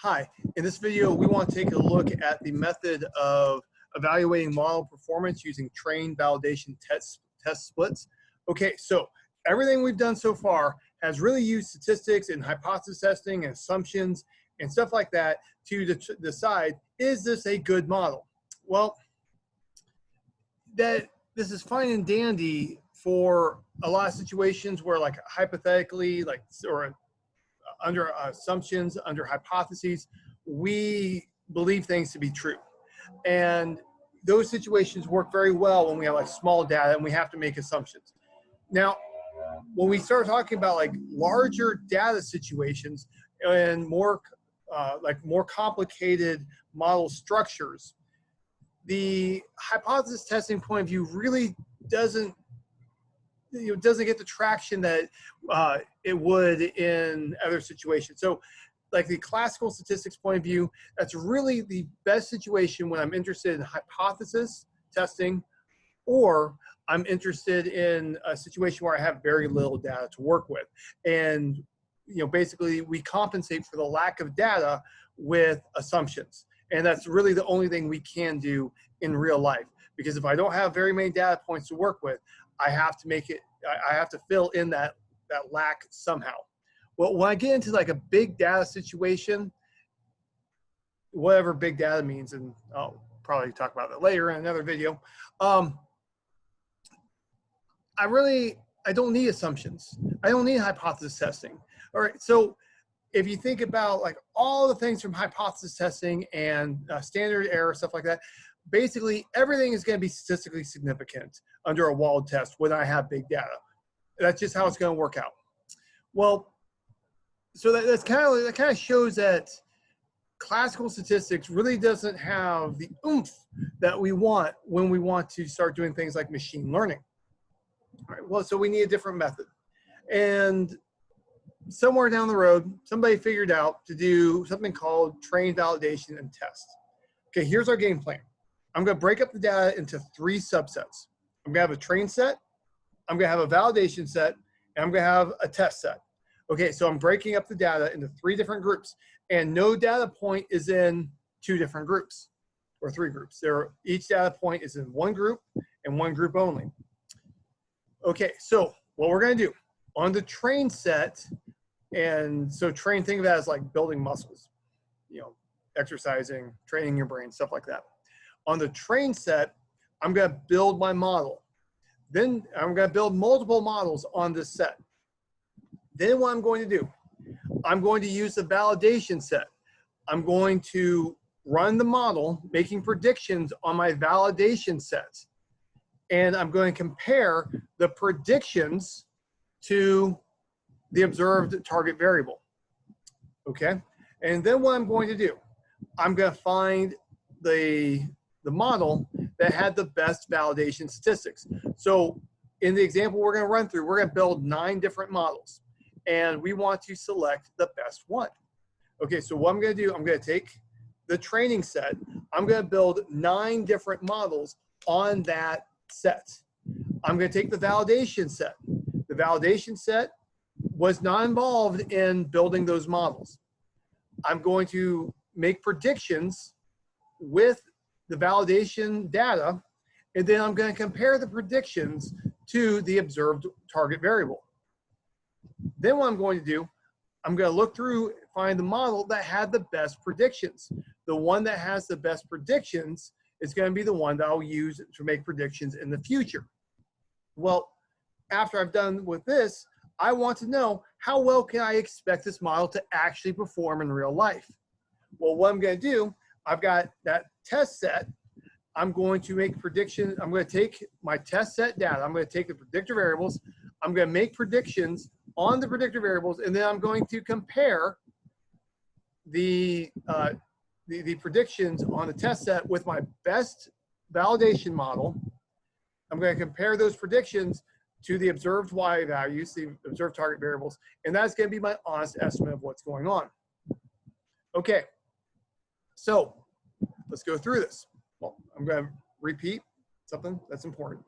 Hi, in this video, we want to take a look at the method of evaluating model performance using trained validation test splits. Okay, so everything we've done so far has really used statistics and hypothesis testing and assumptions and stuff like that to decide, is this a good model? Well, this is fine and dandy for a lot of situations where, like, hypothetically, or under assumptions, under hypotheses, we believe things to be true. And those situations work very well when we have like small data and we have to make assumptions. Now, when we start talking about like larger data situations and more complicated model structures, the hypothesis testing point of view really doesn't get the traction that it would in other situations. So like the classical statistics point of view, that's really the best situation when I'm interested in hypothesis testing, or I'm interested in a situation where I have very little data to work with. And basically we compensate for the lack of data with assumptions. And that's really the only thing we can do in real life. Because if I don't have very many data points to work with, I have to fill in that lack somehow. Well, when I get into like a big data situation, whatever big data means, and I'll probably talk about that later in another video, I don't need assumptions. I don't need hypothesis testing. All right, so if you think about like all the things from hypothesis testing and standard error, stuff like that, basically everything is going to be statistically significant under a walled test when I have big data. That's just how it's going to work out. Well, so that kind of shows that classical statistics really doesn't have the oomph that we want when we want to start doing things like machine learning. All right, well, so we need a different method. And somewhere down the road, somebody figured out to do something called trained validation and test. Okay, here's our game plan. I'm going to break up the data into 3 subsets. I'm going to have a train set, I'm going to have a validation set, and I'm going to have a test set. Okay, so I'm breaking up the data into 3 different groups, and no data point is in 2 different groups or 3 groups. Each data point is in 1 group and 1 group only. Okay, so what we're going to do on the train set, and so train, think of that as like building muscles, exercising, training your brain, stuff like that. On the train set, I'm going to build my model. Then I'm going to build multiple models on this set. Then what I'm going to do, I'm going to use the validation set. I'm going to run the model, making predictions on my validation set. And I'm going to compare the predictions to the observed target variable. Okay? And then what I'm going to do, I'm going to find the model that had the best validation statistics. So in the example we're going to run through, we're going to build 9 different models, and we want to select the best one. Okay, so what I'm going to do, I'm going to take the training set, I'm going to build 9 different models on that set. I'm going to take the validation set. The validation set was not involved in building those models. I'm going to make predictions with the validation data, and then I'm going to compare the predictions to the observed target variable. Then what I'm going to do, I'm going to look through, find the model that had the best predictions. The one that has the best predictions is going to be the one that I'll use to make predictions in the future. Well, after I've done with this, I want to know how well can I expect this model to actually perform in real life. Well, what I'm going to do, I've got that test set. I'm going to make predictions. I'm going to take my test set data. I'm going to take the predictor variables. I'm going to make predictions on the predictor variables, and then I'm going to compare the predictions on the test set with my best validation model. I'm going to compare those predictions to the observed Y values, the observed target variables, and that's going to be my honest estimate of what's going on. Okay, so let's go through this. Well, I'm going to repeat something that's important.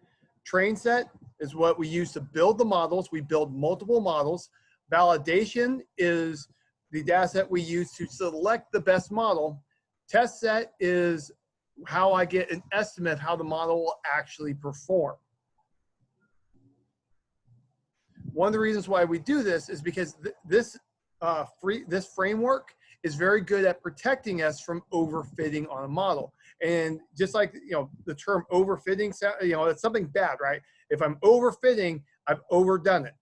Train set is what we use to build the models. We build multiple models. Validation is the data set we use to select the best model. Test set is how I get an estimate of how the model will actually perform. One of the reasons why we do this is because this framework is very good at protecting us from overfitting on a model. And just like, you know, the term overfitting, you know, it's something bad, right? If I'm overfitting, I've overdone it.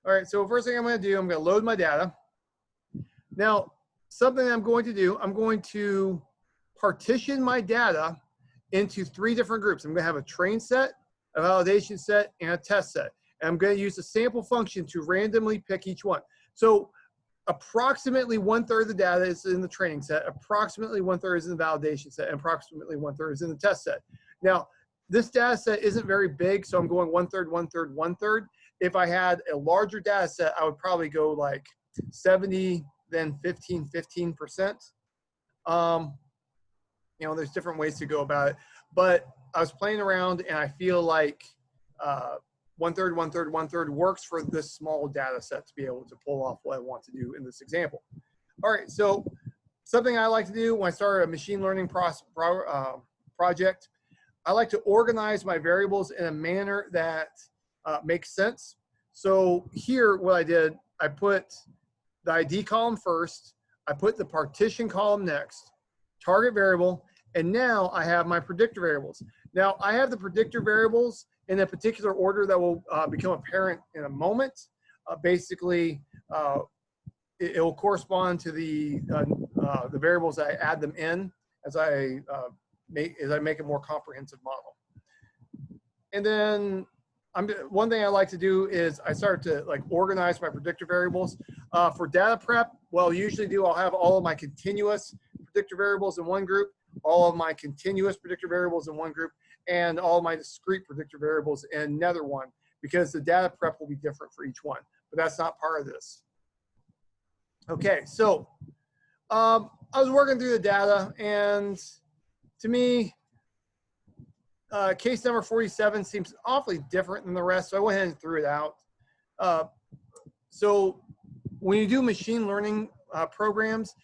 All right, so first thing I'm going to do, I'm going to load my data. Now, something I'm going to do, I'm going to partition my data into 3 different groups. I'm going to have a train set, a validation set, and a test set. And I'm going to use the sample function to randomly pick each one. So approximately 1/3 of the data is in the training set, approximately 1/3 is in the validation set, and approximately 1/3 is in the test set. Now, this data set isn't very big, so I'm going 1/3, 1/3, 1/3. If I had a larger data set, I would probably go like 70, then 15, 15%. You know, there's different ways to go about it, but I was playing around and I feel like 1/3, 1/3, 1/3 works for this small data set to be able to pull off what I want to do in this example. All right, so something I like to do when I start a machine learning project, I like to organize my variables in a manner that makes sense. So here, what I did, I put the ID column first, I put the partition column next, target variable, and now I have my predictor variables. Now, I have the predictor variables in a particular order that will become apparent in a moment. Basically, it will correspond to the variables that I add them in as I make a more comprehensive model. And then one thing I like to do is I start to like organize my predictor variables. For data prep, well, usually I'll have all of my continuous predictor variables in one group, all of my continuous predictor variables in one group, and all of my discrete predictor variables in another one, because the data prep will be different for each one, but that's not part of this. Okay, so I was working through the data, and to me, case number 47 seems awfully different than the rest, so I went ahead and threw it out. So when you do machine learning programs,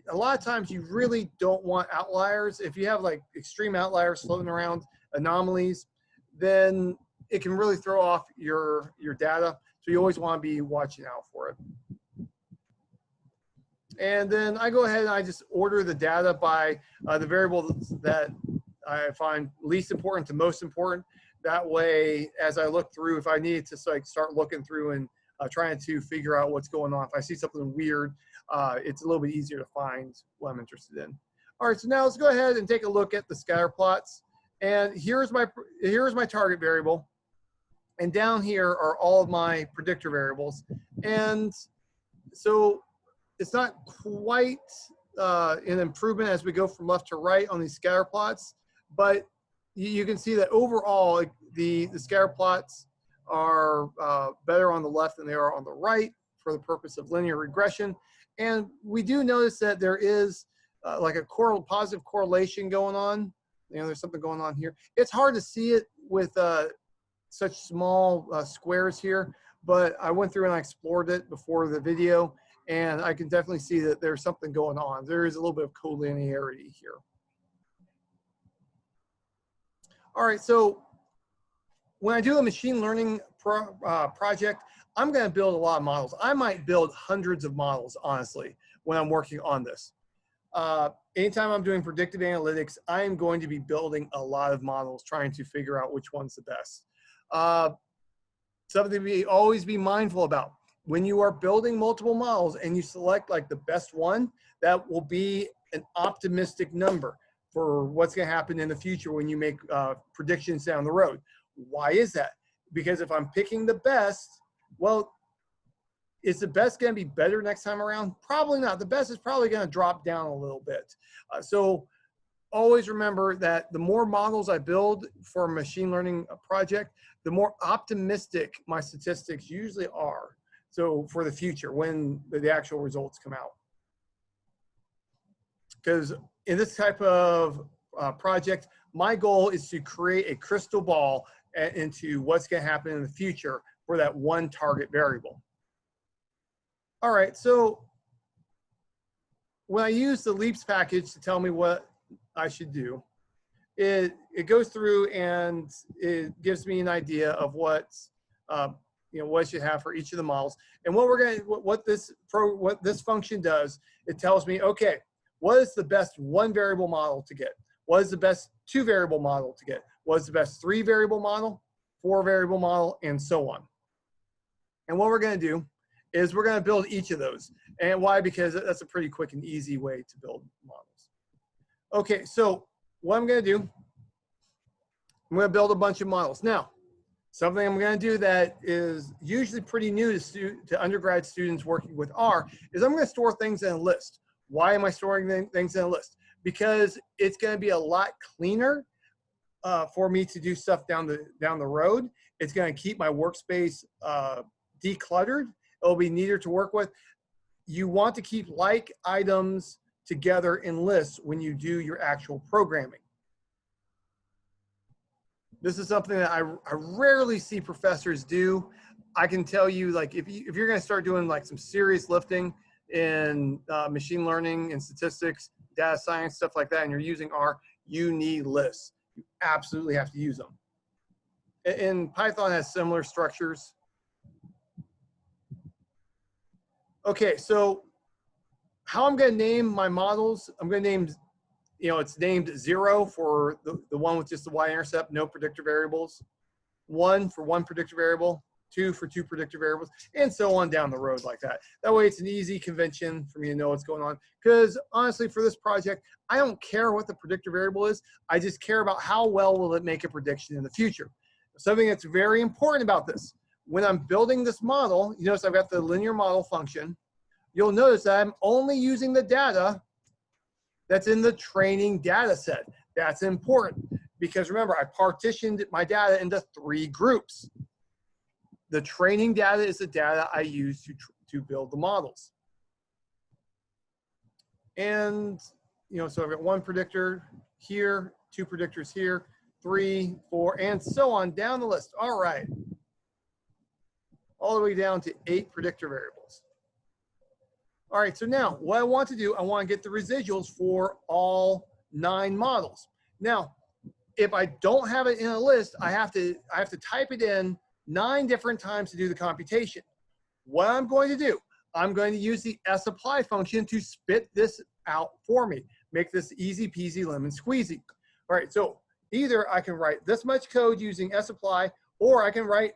a lot of times you really don't want outliers. If you have like extreme outliers floating around, anomalies, then it can really throw off your data. So you always want to be watching out for it. And then I go ahead and I just order the data by the variables that I find least important to most important. That way, as I look through, if I needed to like start looking through and trying to figure out what's going on, if I see something weird, it's a little bit easier to find what I'm interested in. All right, so now let's go ahead and take a look at the scatter plots. And here's my target variable, and down here are all of my predictor variables. And so it's not quite an improvement as we go from left to right on these scatter plots, but you can see that overall the scatter plots are better on the left than they are on the right for the purpose of linear regression. And we do notice that there is like a positive correlation going on. You know, there's something going on here. It's hard to see it with such small squares here, but I went through and I explored it before the video, and I can definitely see that there's something going on. There is a little bit of collinearity here. All right, so when I do a machine learning project, I'm going to build a lot of models. I might build hundreds of models, honestly, when I'm working on this. Anytime I'm doing predictive analytics, I'm going to be building a lot of models, trying to figure out which one's the best. Something to always be mindful about. When you are building multiple models and you select like the best one, that will be an optimistic number for what's going to happen in the future when you make predictions down the road. Why is that? Because if I'm picking the best, well, is the best going to be better next time around? Probably not. The best is probably going to drop down a little bit. So always remember that the more models I build for a machine learning project, the more optimistic my statistics usually are. So for the future, when the actual results come out. Because in this type of project, my goal is to create a crystal ball into what's going to happen in the future for that one target variable. All right, so when I use the leaps package to tell me what I should do, it goes through and it gives me an idea of what what I should have for each of the models. And what this function does, it tells me, okay, what is the best one variable model to get? What is the best two variable model to get? What is the best three variable model, four variable model, and so on. And what we're going to do is we're going to build each of those. And why? Because that's a pretty quick and easy way to build models. Okay, so what I'm going to do, I'm going to build a bunch of models. Now, something I'm going to do that is usually pretty new to undergrad students working with R is I'm going to store things in a list. Why am I storing things in a list? Because it's going to be a lot cleaner for me to do stuff down the road. It's going to keep my workspace decluttered. It'll be neater to work with. You want to keep like items together in lists when you do your actual programming. This is something that I rarely see professors do. I can tell you, like, if you're going to start doing like some serious lifting in machine learning and statistics, data science, stuff like that, and you're using R, you need lists. You absolutely have to use them. And Python has similar structures. Okay, so how I'm going to name my models, I'm going to name, it's named 0 for the one with just the y-intercept, no predictor variables, 1 for one predictor variable, 2 for two predictor variables, and so on down the road like that. That way it's an easy convention for me to know what's going on. Because honestly, for this project, I don't care what the predictor variable is. I just care about how well will it make a prediction in the future. Something that's very important about this, when I'm building this model, you notice I've got the linear model function. You'll notice that I'm only using the data that's in the training data set. That's important because remember, I partitioned my data into 3 groups. The training data is the data I use to build the models. And, so I've got 1 predictor here, 2 predictors here, 3, 4, and so on down the list. All right. All the way down to 8 predictor variables. All right, so now what I want to do, I want to get the residuals for all 9 models. Now, if I don't have it in a list, I have to type it in 9 different times to do the computation. What I'm going to do, I'm going to use the sapply function to spit this out for me, make this easy peasy lemon squeezy. All right, so either I can write this much code using sapply, or I can write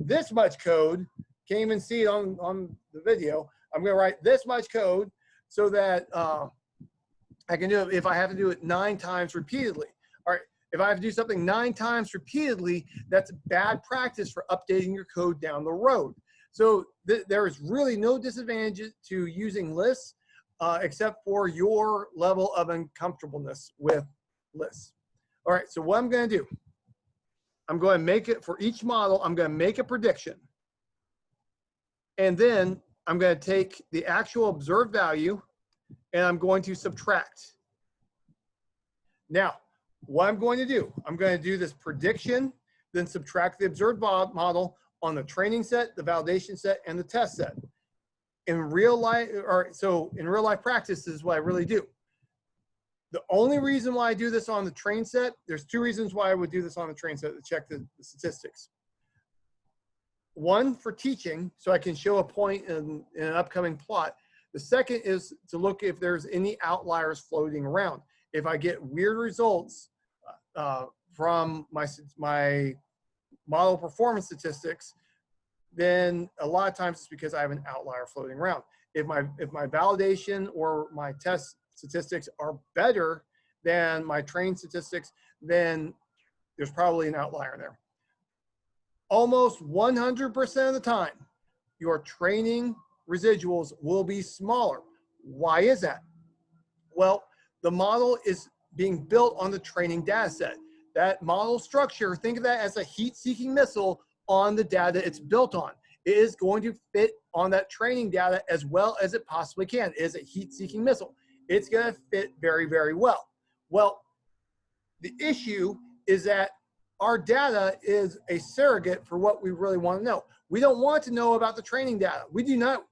this much code. Can't even see it on the video. I'm going to write this much code so that I can do it if I have to do it 9 times repeatedly. All right, if I have to do something 9 times repeatedly, that's bad practice for updating your code down the road. So there is really no disadvantage to using lists except for your level of uncomfortableness with lists. All right, so what I'm going to do, I'm going to make it for each model, I'm going to make a prediction. And then I'm going to take the actual observed value and I'm going to subtract. Now, what I'm going to do, I'm going to do this prediction, then subtract the observed model on the training set, the validation set, and the test set. In real life, in real life practice, this is what I really do. The only reason why I do this on the train set, there's 2 reasons why I would do this on the train set to check the statistics. 1, for teaching, so I can show a point in an upcoming plot. The second is to look if there's any outliers floating around. If I get weird results from my model performance statistics, then a lot of times it's because I have an outlier floating around. If my validation or my test statistics are better than my trained statistics, then there's probably an outlier there. Almost 100% of the time, your training residuals will be smaller. Why is that? Well, the model is being built on the training data set. That model structure, think of that as a heat-seeking missile on the data it's built on. It is going to fit on that training data as well as it possibly can. It is a heat-seeking missile. It's going to fit very, very well. Well, the issue is that our data is a surrogate for what we really want to know. We don't want to know about the training data. We do not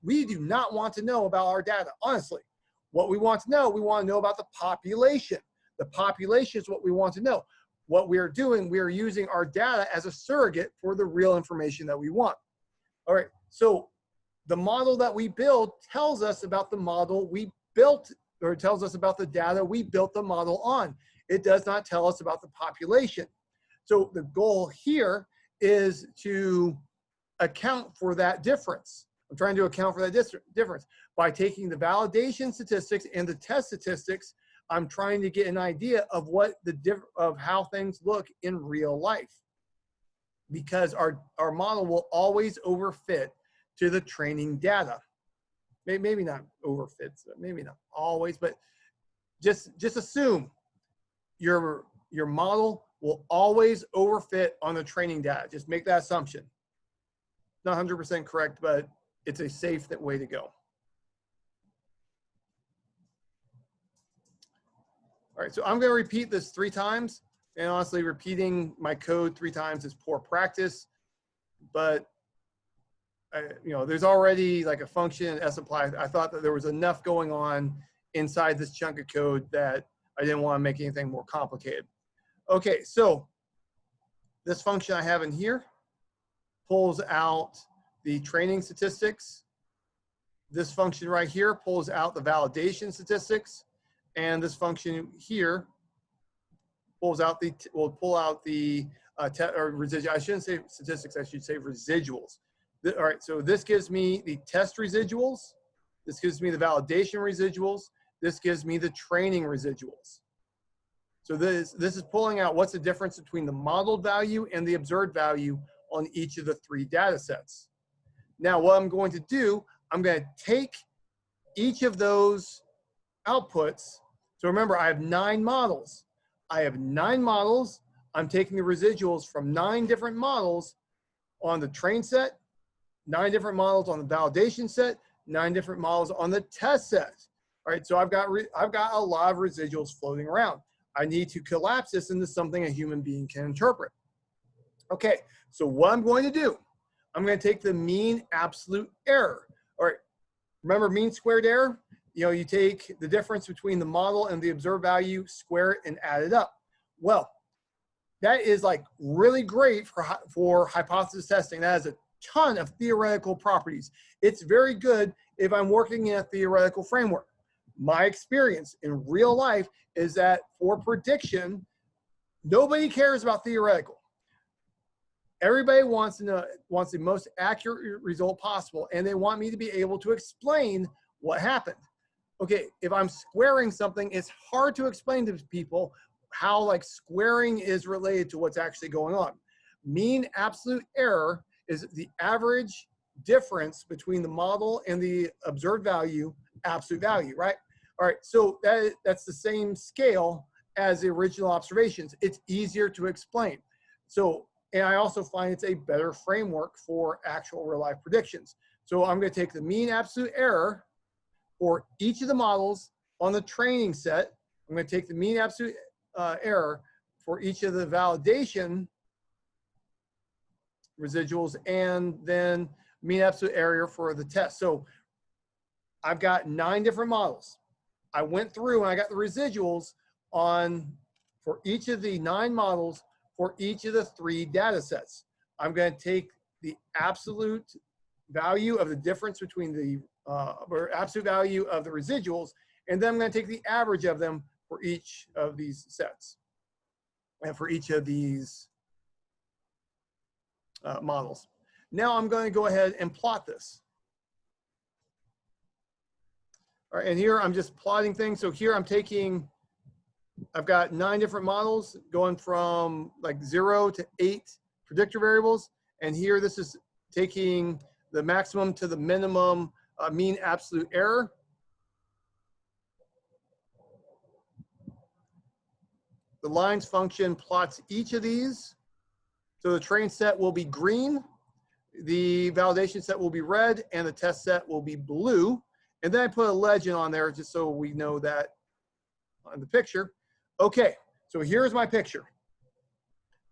want to know about our data, honestly. What we want to know about the population. The population is what we want to know. What we are doing, we are using our data as a surrogate for the real information that we want. All right, so the model that we build tells us about the model we built, or it tells us about the data we built the model on. It does not tell us about the population. So the goal here is to account for that difference. I'm trying to account for that difference. By taking the validation statistics and the test statistics, I'm trying to get an idea of what of how things look in real life. Because our model will always overfit to the training data. Maybe not overfit, maybe not always, but just assume your model will always overfit on the training data. Just make that assumption. Not 100% correct, but it's a safe way to go. All right, so I'm going to repeat this 3 times. And honestly, repeating my code 3 times is poor practice. But there's already like a function in sapply. I thought that there was enough going on inside this chunk of code that I didn't want to make anything more complicated. Okay, so this function I have in here pulls out the training statistics. This function right here pulls out the validation statistics. And this function here pulls out will pull out the residual. I shouldn't say statistics, I should say residuals. All right, so this gives me the test residuals. This gives me the validation residuals. This gives me the training residuals. So this is pulling out what's the difference between the modeled value and the observed value on each of the 3 data sets. Now, what I'm going to do, I'm going to take each of those outputs. So remember, I have 9 models. I have 9 models. I'm taking the residuals from 9 different models on the train set, 9 different models on the validation set, 9 different models on the test set. All right, so I've got a lot of residuals floating around. I need to collapse this into something a human being can interpret. Okay, so what I'm going to do, I'm going to take the mean absolute error. All right, remember mean squared error? You take the difference between the model and the observed value, square it, and add it up. Well, that is like really great for hypothesis testing. That has a ton of theoretical properties. It's very good if I'm working in a theoretical framework. My experience in real life is that for prediction, nobody cares about theoretical. Everybody wants the most accurate result possible, and they want me to be able to explain what happened. Okay, if I'm squaring something, it's hard to explain to people how like squaring is related to what's actually going on. Mean absolute error is the average difference between the model and the observed value, absolute value, right? All right, so that's the same scale as the original observations. It's easier to explain. So, and I also find it's a better framework for actual real life predictions. So I'm going to take the mean absolute error for each of the models on the training set. I'm going to take the mean absolute error for each of the validation residuals, and then mean absolute error for the test. So I've got 9 different models. I went through and I got the residuals for each of the 9 models for each of the 3 data sets. I'm going to take the absolute value of the difference between the or absolute value of the residuals, and then I'm going to take the average of them for each of these sets and for each of these models. Now I'm going to go ahead and plot this. All right, and here I'm just plotting things. So here I've got 9 different models going from like 0 to 8 predictor variables. And here this is taking the maximum to the minimum mean absolute error. The lines function plots each of these. So the train set will be green, the validation set will be red, and the test set will be blue. And then I put a legend on there just so we know that on the picture. Okay, so here's my picture.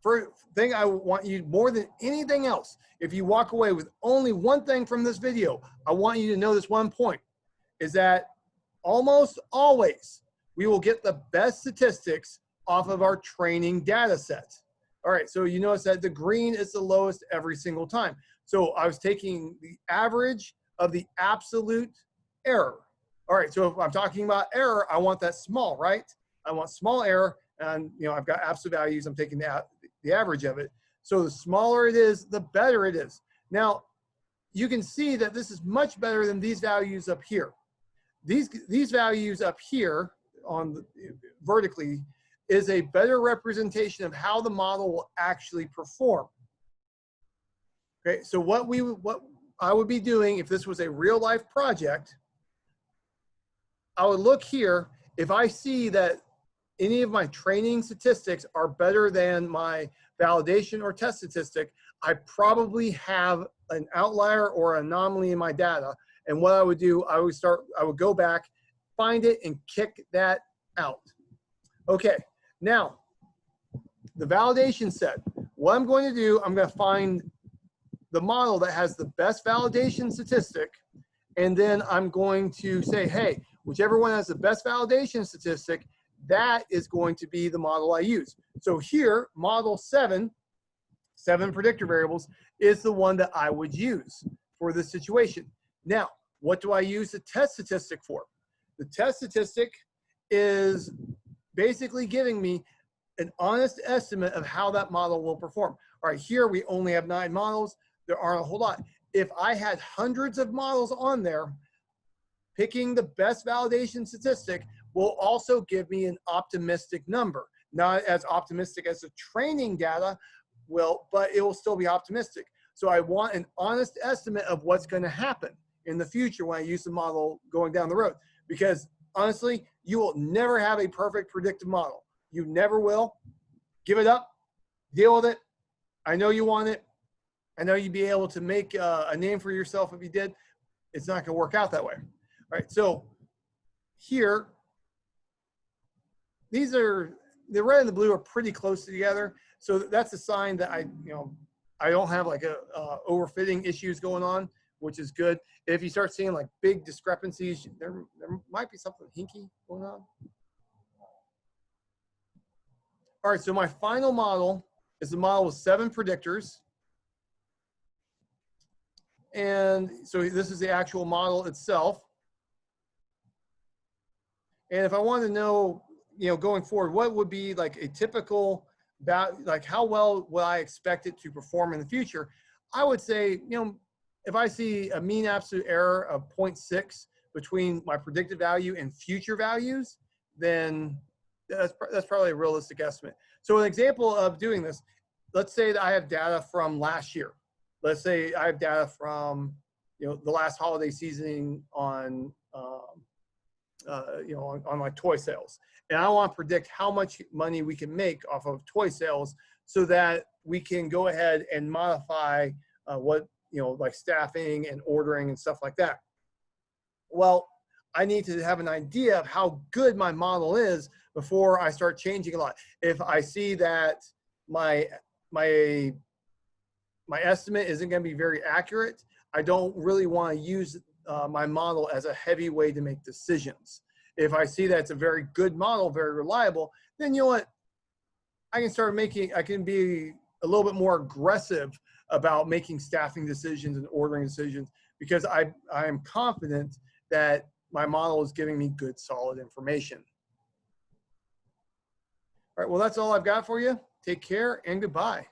first thing I want you, more than anything else, if you walk away with only one thing from this video, I want you to know this one point, is that almost always we will get the best statistics off of our training data set. All right, so you notice that the green is the lowest every single time. So I was taking the average of the absolute error. All right, so if I'm talking about error, I want that small, right? I want small error, and I've got absolute values. I'm taking the average of it. So the smaller it is, the better it is. Now, you can see that this is much better than these values up here. These values up here vertically is a better representation of how the model will actually perform. Okay, so what I would be doing if this was a real life project, I would look here. If I see that any of my training statistics are better than my validation or test statistic, I probably have an outlier or anomaly in my data. And what I would do, I would go back, find it, and kick that out. Okay, now the validation set. What I'm going to do, I'm going to find the model that has the best validation statistic, and then I'm going to say, hey, whichever one has the best validation statistic, that is going to be the model I use. So here, model 7 predictor variables, is the one that I would use for this situation. Now, what do I use the test statistic for? The test statistic is basically giving me an honest estimate of how that model will perform. All right, here we only have 9 models. There aren't a whole lot. If I had hundreds of models on there, picking the best validation statistic will also give me an optimistic number. Not as optimistic as the training data will, but it will still be optimistic. So I want an honest estimate of what's going to happen in the future when I use the model going down the road. Because honestly, you will never have a perfect predictive model. You never will. Give it up. Deal with it. I know you want it. I know you'd be able to make a name for yourself if you did. It's not going to work out that way. All right, so here, the red and the blue are pretty close together. So that's a sign that I don't have like overfitting issues going on, which is good. If you start seeing like big discrepancies, there might be something hinky going on. All right, so my final model is the model with 7 predictors. And so this is the actual model itself. And if I want to know, going forward, what would be like a typical, like how well will I expect it to perform in the future? I would say, if I see a mean absolute error of 0.6 between my predicted value and future values, then that's probably a realistic estimate. So an example of doing this, let's say that I have data from last year. Let's say I have data from, the last holiday season on my toy sales. And I want to predict how much money we can make off of toy sales so that we can go ahead and modify like staffing and ordering and stuff like that. Well, I need to have an idea of how good my model is before I start changing a lot. If I see that my estimate isn't going to be very accurate, I don't really want to use my model as a heavy way to make decisions. If I see that it's a very good model, very reliable, then you know what? I can be a little bit more aggressive about making staffing decisions and ordering decisions because I am confident that my model is giving me good, solid information. All right, well, that's all I've got for you. Take care and goodbye.